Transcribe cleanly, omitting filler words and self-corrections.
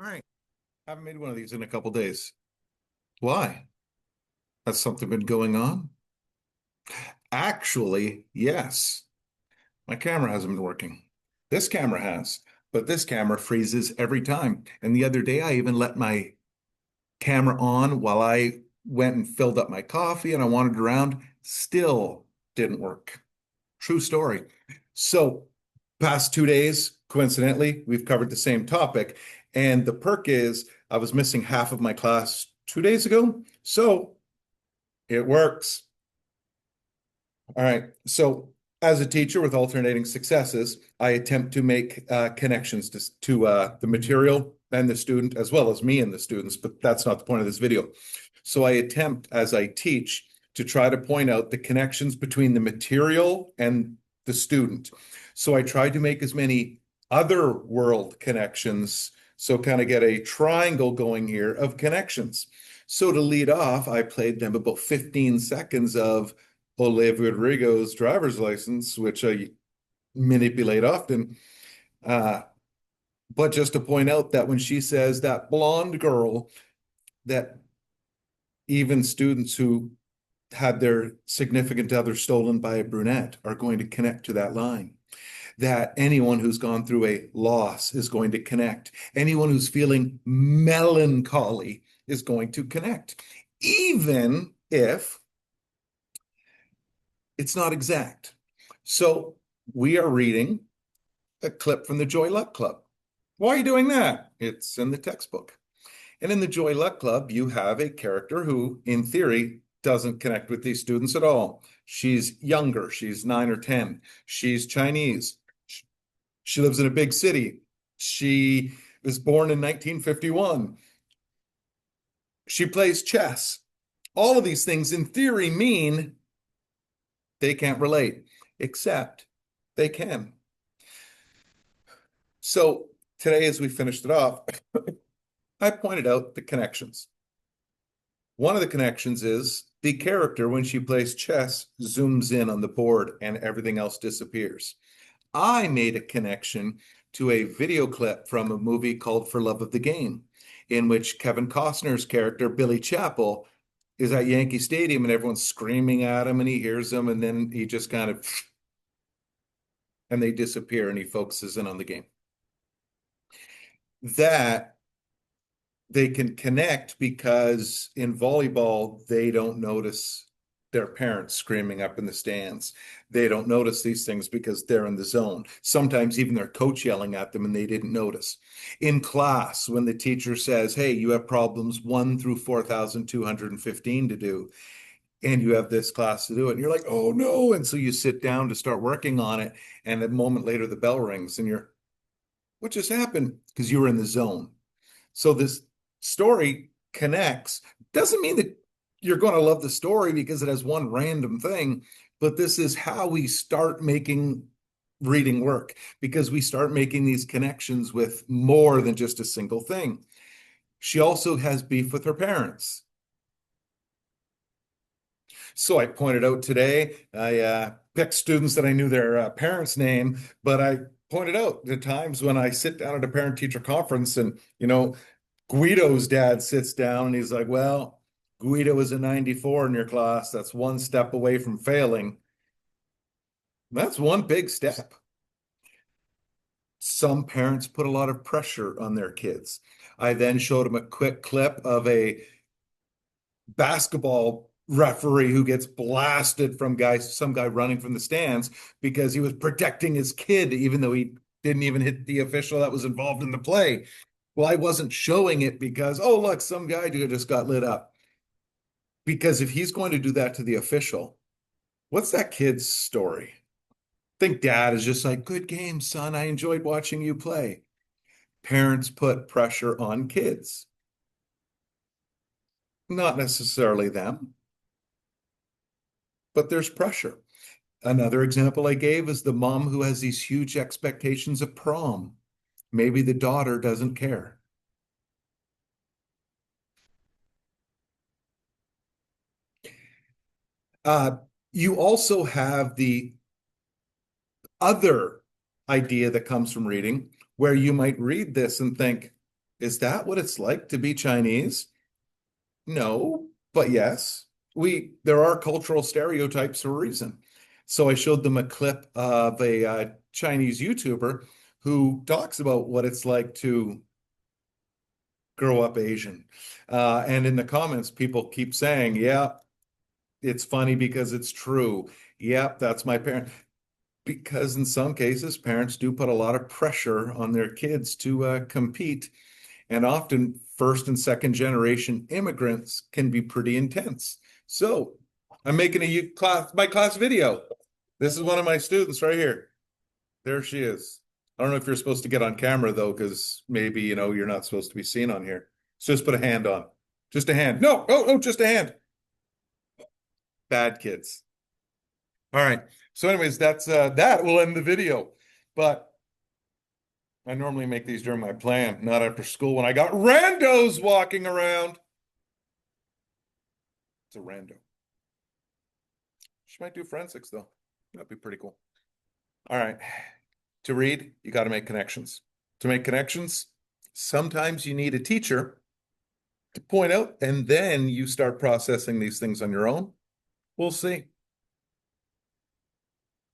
All right. Haven't made one of these in a couple days. Why? Has something been going on? Actually, yes. My camera hasn't been working. This camera has, but this camera freezes every time. And the other day, I even let my camera on while I went and filled up my coffee and I wandered around. Still didn't work. True story. So, past 2 days, coincidentally, we've covered the same topic. And the perk is I was missing half of my class 2 days ago. So, it works. All right. So, as a teacher with alternating successes, I attempt to make connections to the material and the student, as well as me and the students, but that's not the point of this video. So, I attempt, as I teach, to try to point out the connections between the material and the student. So, I try to make as many other world connections. So, kind of get a triangle going here of connections. So, to lead off, I played them about 15 seconds of Olivia Rodrigo's driver's license, which I manipulate often. Uh, but just to point out that when she says that blonde girl, that even students who had their significant other stolen by a brunette are going to connect to that line. That anyone who's gone through a loss is going to connect. Anyone who's feeling melancholy is going to connect, even if it's not exact. So we are reading a clip from the Joy Luck Club. Why are you doing that? It's in the textbook. And in the Joy Luck Club, you have a character who, in theory, doesn't connect with these students at all. She's younger. She's 9 or 10. She's Chinese. She lives in a big city. She was born in 1951. She plays chess. All of these things, in theory, mean they can't relate, except they can. So today, as we finished it off, I pointed out the connections. One of the connections is the character, when she plays chess, zooms in on the board and everything else disappears. I made a connection to a video clip from a movie called For Love of the Game, in which Kevin Costner's character, Billy Chappell, is at Yankee Stadium and everyone's screaming at him and he hears them and then he just kind of and they disappear and he focuses in on the game. That they can connect because in volleyball, they don't notice their parents screaming up in the stands. They don't notice these things because they're in the zone. Sometimes even their coach yelling at them and they didn't notice. In class, when the teacher says, hey, you have problems 1 through 4,215 to do, and you have this class to do it, and you're like, oh no. And so you sit down to start working on it. And a moment later, the bell rings and you're, what just happened? Because you were in the zone. So this story connects. Doesn't mean that you're going to love the story because it has one random thing, but this is how we start making reading work because we start making these connections with more than just a single thing. She also has beef with her parents. So I pointed out today, I picked students that I knew their parents' name, but I pointed out the times when I sit down at a parent-teacher conference and, Guido's dad sits down and he's like, well, Guido is a 94 in your class. That's one step away from failing. That's one big step. Some parents put a lot of pressure on their kids. I then showed them a quick clip of a basketball referee who gets blasted from some guy running from the stands because he was protecting his kid, even though he didn't even hit the official that was involved in the play. Well, I wasn't showing it because, oh, look, some guy just got lit up. Because if he's going to do that to the official, what's that kid's story? I think dad is just like, good game, son. I enjoyed watching you play. Parents put pressure on kids. Not necessarily them, but there's pressure. Another example I gave is the mom who has these huge expectations of prom. Maybe the daughter doesn't care. Uh, you also have the other idea that comes from reading, where you might read this and think, Is that what it's like to be Chinese? No, but yes. There are cultural stereotypes for a reason. So I showed them a clip of a Chinese YouTuber who talks about what it's like to grow up Asian. And in the comments, people keep saying, yeah, it's funny because it's true. Yep, that's my parent. Because in some cases, parents do put a lot of pressure on their kids to compete. And often first and second generation immigrants can be pretty intense. So I'm making my class video. This is one of my students right here. There she is. I don't know if you're supposed to get on camera though, because maybe, you're not supposed to be seen on here. So just put a hand on. Just a hand. No, oh, oh, just a hand. Bad kids. All right. So anyways, that will end the video. But I normally make these during my plan, not after school when I got randos walking around. It's a rando. She might do forensics though. That'd be pretty cool. All right. To read, you got to make connections. To make connections, sometimes you need a teacher to point out, and then you start processing these things on your own. We'll see.